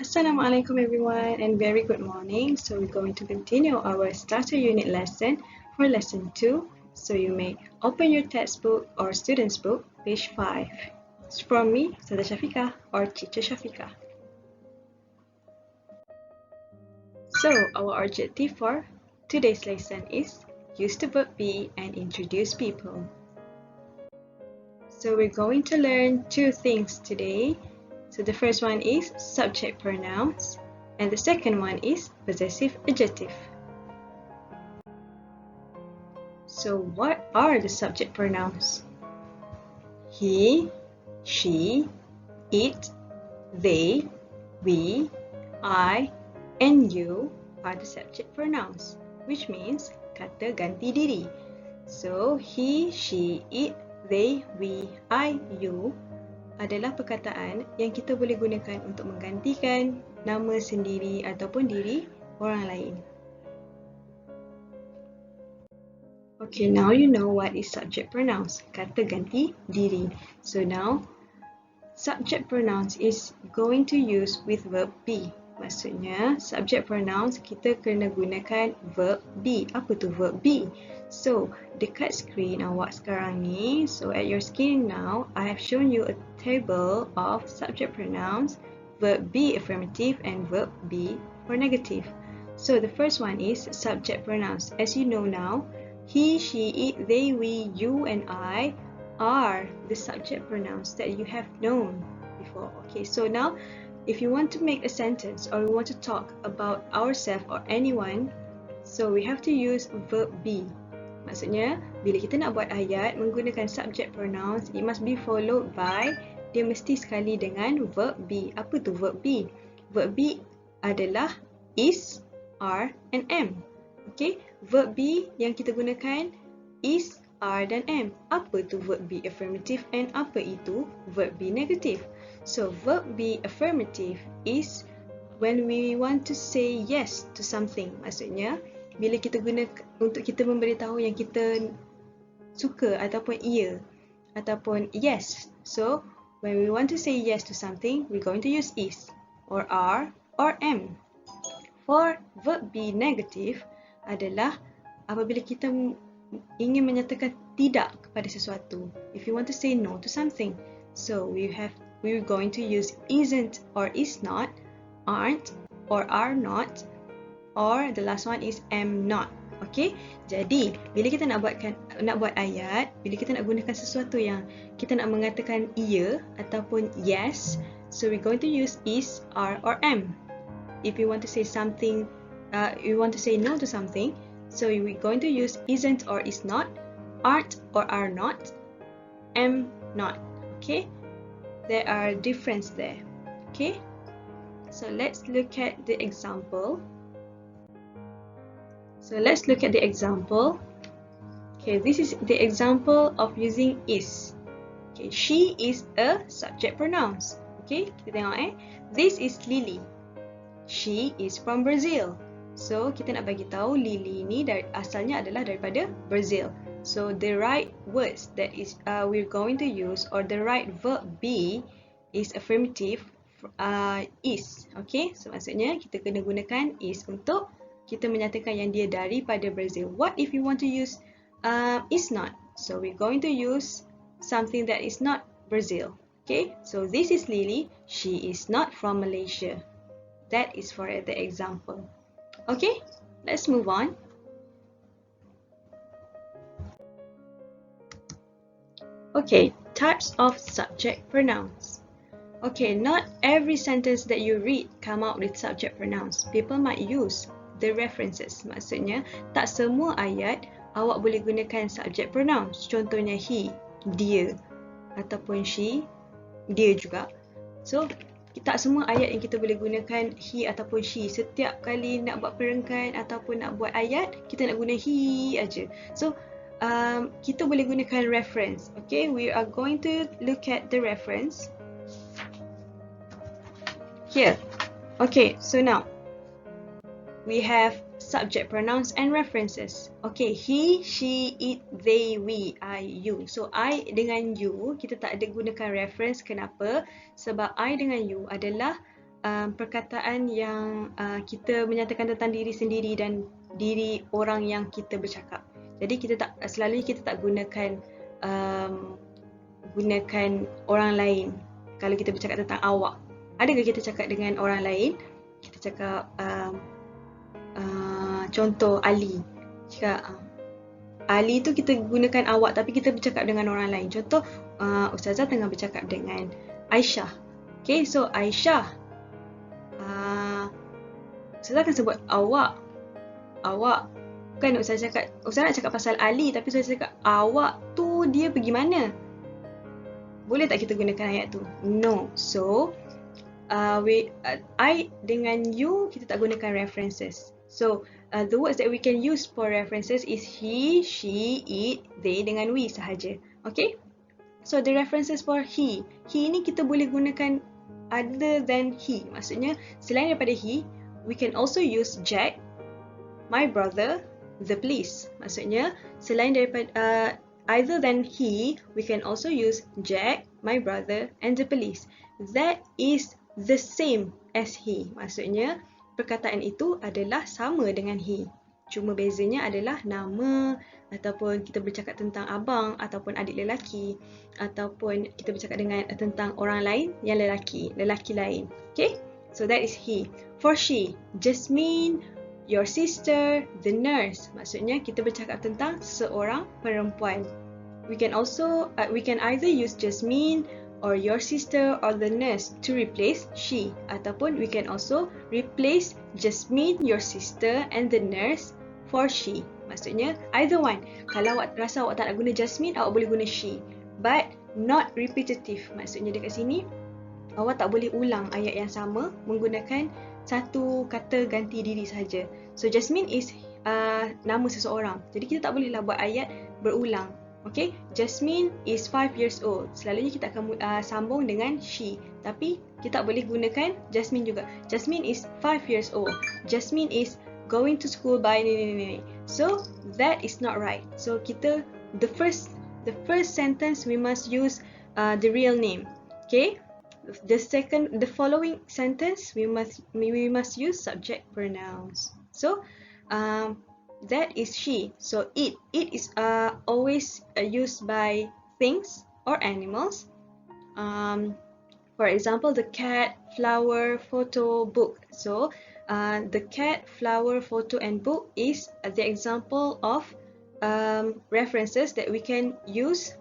Assalamualaikum everyone and very good morning. So we're going to continue our starter unit lesson for lesson 2. So you may open your textbook or student's book, page 5. It's from me, Cicer Syaff or Cicer Syaff. So our objective for today's lesson is use the verb be and introduce people. So we're going to learn two things today. So the first one is subject pronouns and the second one is possessive adjective. So what are the subject pronouns? He, she, it, they, we, I, and you are the subject pronouns, which means kata ganti diri. So he, she, it, they, we, I, you adalah perkataan yang kita boleh gunakan untuk menggantikan nama sendiri ataupun diri orang lain. Okay, now you know what is subject pronouns, kata ganti diri. So now, subject pronouns is going to use with verb be. Maksudnya, subject pronouns kita kena gunakan verb be. Apa tu verb be? So, dekat screen awak sekarang ni, so at your screen now, I have shown you a table of subject pronouns, verb be affirmative and verb be for negative. So, the first one is subject pronouns. As you know now, he, she, it, they, we, you, and I are the subject pronouns that you have known before. Okay, so now, if you want to make a sentence or you want to talk about ourselves or anyone, so we have to use verb be. Maksudnya, bila kita nak buat ayat menggunakan subject pronouns, it must be followed by, dia mesti sekali dengan verb be. Apa tu verb be? Verb be adalah is, are, and am. Okay, verb be yang kita gunakan is, are, dan am. Apa tu verb be affirmative and apa itu verb be negative? So, verb be affirmative is when we want to say yes to something. Maksudnya, bila kita guna untuk kita memberitahu yang kita suka ataupun iya ataupun yes. So, when we want to say yes to something, we're going to use is or are or am. For verb be negative adalah apabila kita ingin menyatakan tidak kepada sesuatu. If you want to say no to something. So, we're going to use isn't or is not, aren't or are not, or the last one is am not. Okay, jadi bila kita nak buat ayat, bila kita nak gunakan sesuatu yang kita nak mengatakan iya ataupun yes, so we're going to use is, are, or am. If you want to say something, you want to say no to something, so we're going to use isn't or is not, aren't or are not, am not. Okay, there are difference there. Okay, so let's look at the example. So let's look at the example. Okay, this is the example of using is. Okay, she is a subject pronouns. Okay, kita tengok This is Lily. She is from Brazil. So kita nak bagi tahu Lily ni asalnya adalah daripada Brazil. So the right words that is we're going to use or the right verb be is affirmative is. Okay, so maksudnya kita kena gunakan is untuk kita menyatakan yang dia daripada Brazil. What if you want to use is not? So we're going to use something that is not Brazil. Okay, so this is Lily. She is not from Malaysia. That is for the example. Okay, let's move on. Okay, types of subject pronouns. Okay, not every sentence that you read come out with subject pronouns. People might use the references. Maksudnya, tak semua ayat awak boleh gunakan subject pronouns. Contohnya he, dia, ataupun she, dia juga. So, tak semua ayat yang kita boleh gunakan he ataupun she. Setiap kali nak buat perengkan ataupun nak buat ayat, kita nak guna he aja. So, kita boleh gunakan reference. Okay, we are going to look at the reference here. Okay, so now we have subject pronouns and references. Okay, he, she, it, they, we, I, you. So, I dengan you, kita tak ada gunakan reference. Kenapa? Sebab I dengan you adalah perkataan yang kita menyatakan tentang diri sendiri dan diri orang yang kita bercakap. Jadi selalunya kita tak gunakan orang lain kalau kita bercakap tentang awak. Adakah kita cakap dengan orang lain? Kita cakap contoh Ali. Cakap Ali tu kita gunakan awak, tapi kita bercakap dengan orang lain. Contoh Ustazah tengah bercakap dengan Aisyah. Okay, so Aisyah, Ustazah akan sebut awak. Kan Ustazah nak cakap pasal Ali, tapi Ustazah cakap awak tu dia pergi mana? Boleh tak kita gunakan ayat tu? No. So I dengan you kita tak gunakan references. So the words that we can use for references is he, she, it, they dengan we sahaja. Okay? So the references for he ni kita boleh gunakan other than he. Maksudnya selain daripada he, we can also use Jack, my brother, the police. Maksudnya selain daripada other than he, we can also use Jack, my brother and the police. That is the same as he. Maksudnya perkataan itu adalah sama dengan he. Cuma bezanya adalah nama, ataupun kita bercakap tentang abang ataupun adik lelaki, ataupun kita bercakap tentang orang lain yang lelaki lain. Okay? So that is he. For she, Jasmine, your sister, the nurse. Maksudnya kita bercakap tentang seorang perempuan. We can either use Jasmine or your sister or the nurse to replace she, ataupun we can also replace Jasmine, your sister and the nurse for she. Maksudnya either one. Kalau awak rasa awak tak nak guna Jasmine, awak boleh guna she, but not repetitive. Maksudnya dekat sini awak tak boleh ulang ayat yang sama menggunakan satu kata ganti diri sahaja. So Jasmine is nama seseorang, jadi kita tak bolehlah buat ayat berulang. Okay, Jasmine is 5 years old. Selalunya kita akan sambung dengan she, tapi kita tak boleh gunakan Jasmine juga. Jasmine is 5 years old. Jasmine is going to school by ni. So that is not right. So the first sentence we must use the real name. Okay, the following sentence we must use subject pronouns. So that is she. So it is always used by things or animals. For example, the cat, flower, photo, book. So the cat, flower, photo and book is the example of references that we can use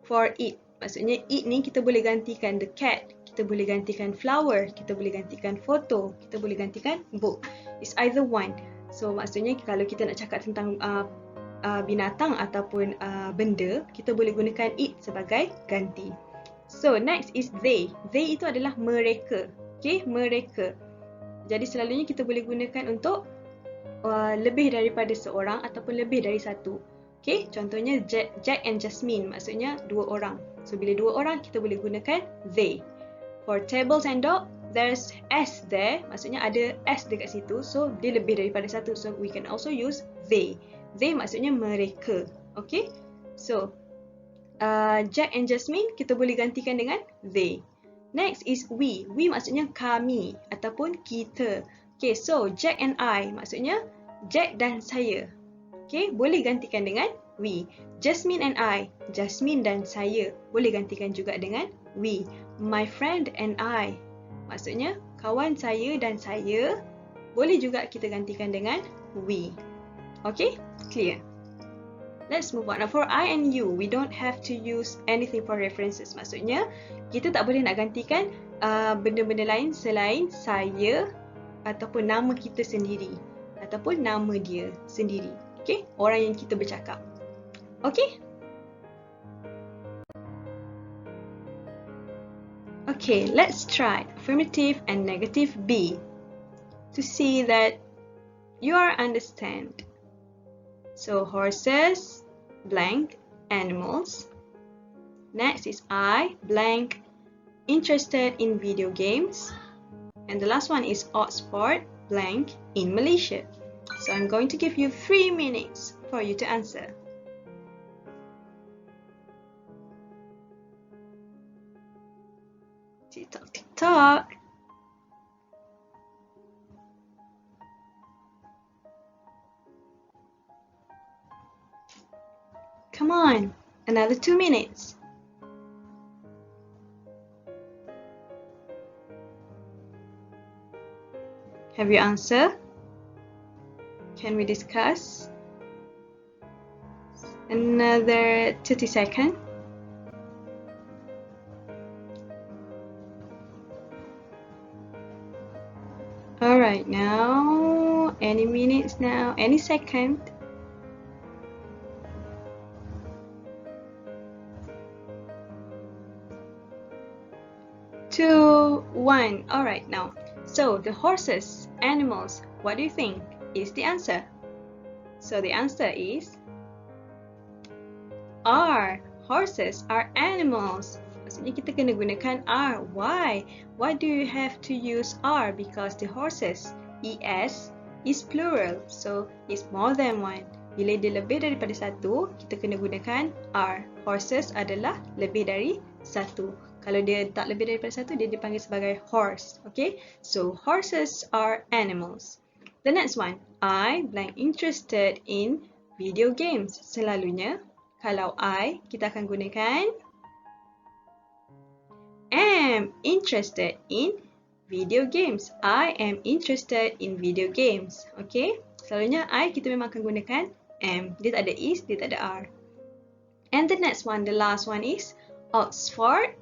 for it. Maksudnya it ni kita boleh gantikan the cat, kita boleh gantikan flower, kita boleh gantikan photo, kita boleh gantikan book. It's either one. So maksudnya kalau kita nak cakap tentang binatang ataupun benda, kita boleh gunakan it sebagai ganti. So next is they. They itu adalah mereka. Okay, mereka. Jadi selalunya kita boleh gunakan untuk lebih daripada seorang ataupun lebih dari satu. Okay, contohnya Jack and Jasmine, maksudnya dua orang. So bila dua orang kita boleh gunakan they. For tables and dog, there's S there, maksudnya ada S dekat situ, so dia lebih daripada satu, so we can also use they. They maksudnya mereka. Okay, so Jack and Jasmine kita boleh gantikan dengan they. Next is we. We maksudnya kami ataupun kita. Okay, so Jack and I maksudnya Jack dan saya. Okay, boleh gantikan dengan we. Jasmine and I, Jasmine dan saya, boleh gantikan juga dengan we. My friend and I, maksudnya kawan saya dan saya, boleh juga kita gantikan dengan we. Okay, clear? Let's move on. Now for I and you, we don't have to use anything for references. Maksudnya kita tak boleh nak gantikan benda-benda lain selain saya ataupun nama kita sendiri ataupun nama dia sendiri. Okay, orang yang kita bercakap. Okay? Okay, let's try affirmative and negative B to see that you are understand. So horses, blank, animals. Next is I, blank, interested in video games. And the last one is odd sport, blank, in Malaysia. So I'm going to give you 3 minutes for you to answer. Tick tock, tick tock. Come on, another 2 minutes. Have you answered? Can we discuss? Another 30 seconds. Alright, now, any minutes now, any second. Two, one. Alright, now. So, the horses, animals, what do you think is the answer? So, the answer is are. Horses are animals. Maksudnya kita kena gunakan are. Why? Why do you have to use are? Because the horses, es, is plural. So, it's more than one. Bila dia lebih daripada satu, kita kena gunakan are. Horses adalah lebih dari satu. Kalau dia tak lebih daripada satu, dia dipanggil sebagai horse. Okay? So, horses are animals. The next one. I blank interested in video games. Selalunya, kalau I, kita akan gunakan am interested in video games. I am interested in video games. Okay? Selalunya I, kita memang akan gunakan am. Dia tak ada is, dia tak ada are. And the next one, the last one is Oxford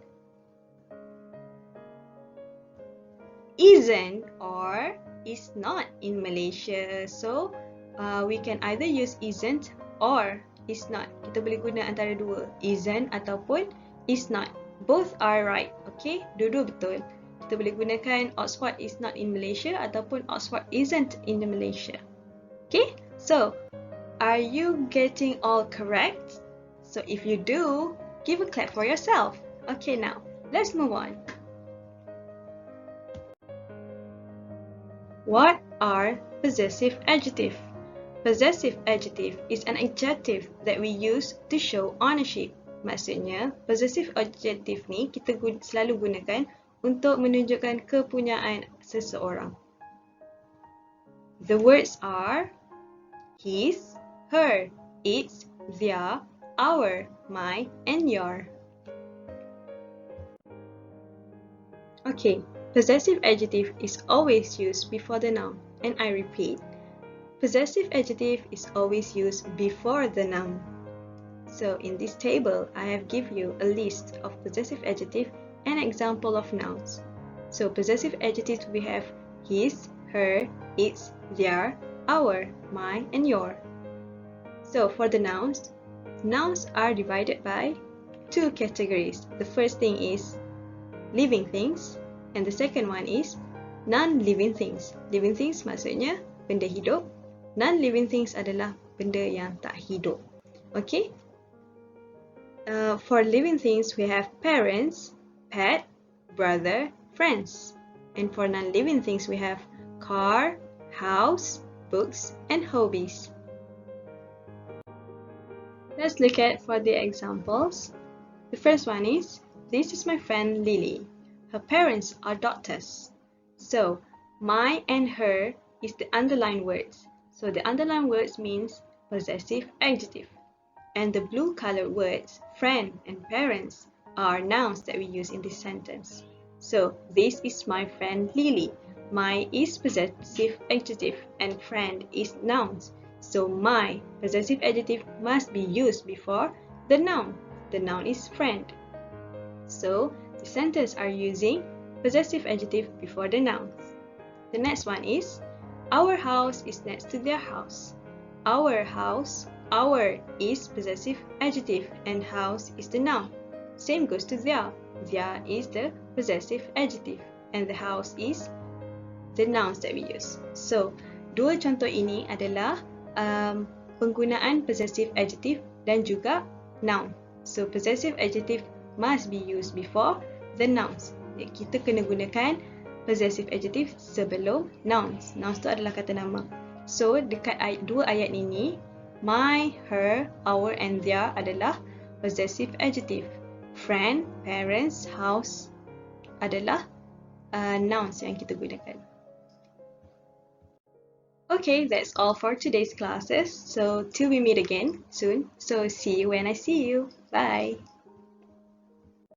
isn't or is not in Malaysia. So, we can either use isn't or is not. Kita boleh guna antara dua, isn't ataupun is not. Both are right, okay? Dua-dua betul. Kita boleh gunakan Oxford is not in Malaysia ataupun Oxford isn't in Malaysia. Okay? So, are you getting all correct? So, if you do, give a clap for yourself. Okay, now, let's move on. What are possessive adjectives? Possessive adjective is an adjective that we use to show ownership. Maksudnya, possessive adjective ni kita selalu gunakan untuk menunjukkan kepunyaan seseorang. The words are his, her, its, their, our, my, and your. Okay, possessive adjective is always used before the noun, and I repeat, possessive adjective is always used before the noun. So in this table, I have given you a list of possessive adjective and example of nouns. So possessive adjectives we have his, her, its, their, our, my, and your. So for the nouns, nouns are divided by two categories. The first thing is living things, and the second one is non-living things. Living things maksudnya benda hidup. Non-living things adalah benda yang tak hidup. Okay? For living things, we have parents, pet, brother, friends. And for non-living things, we have car, house, books, and hobbies. Let's look at for the examples. The first one is, this is my friend Lily. Her parents are doctors. So, my and her is the underlined words. So the underlined words means possessive adjective. And the blue colored words, friend and parents, are nouns that we use in this sentence. So this is my friend Lily. My is possessive adjective and friend is nouns. So my possessive adjective must be used before the noun. The noun is friend. So the sentence are using possessive adjective before the nouns. The next one is, our house is next to their house. Our house, our is possessive adjective and house is the noun. Same goes to their. Their is the possessive adjective and the house is the nouns that we use. So, dua contoh ini adalah penggunaan possessive adjective dan juga noun. So, possessive adjective must be used before the nouns. Kita kena gunakan possessive adjective sebelum nouns. Nouns tu adalah kata nama. So, dekat dua ayat ini, my, her, our, and their adalah possessive adjective. Friend, parents, house adalah nouns yang kita gunakan. Okay, that's all for today's classes. So till we meet again soon. So see you when I see you. Bye.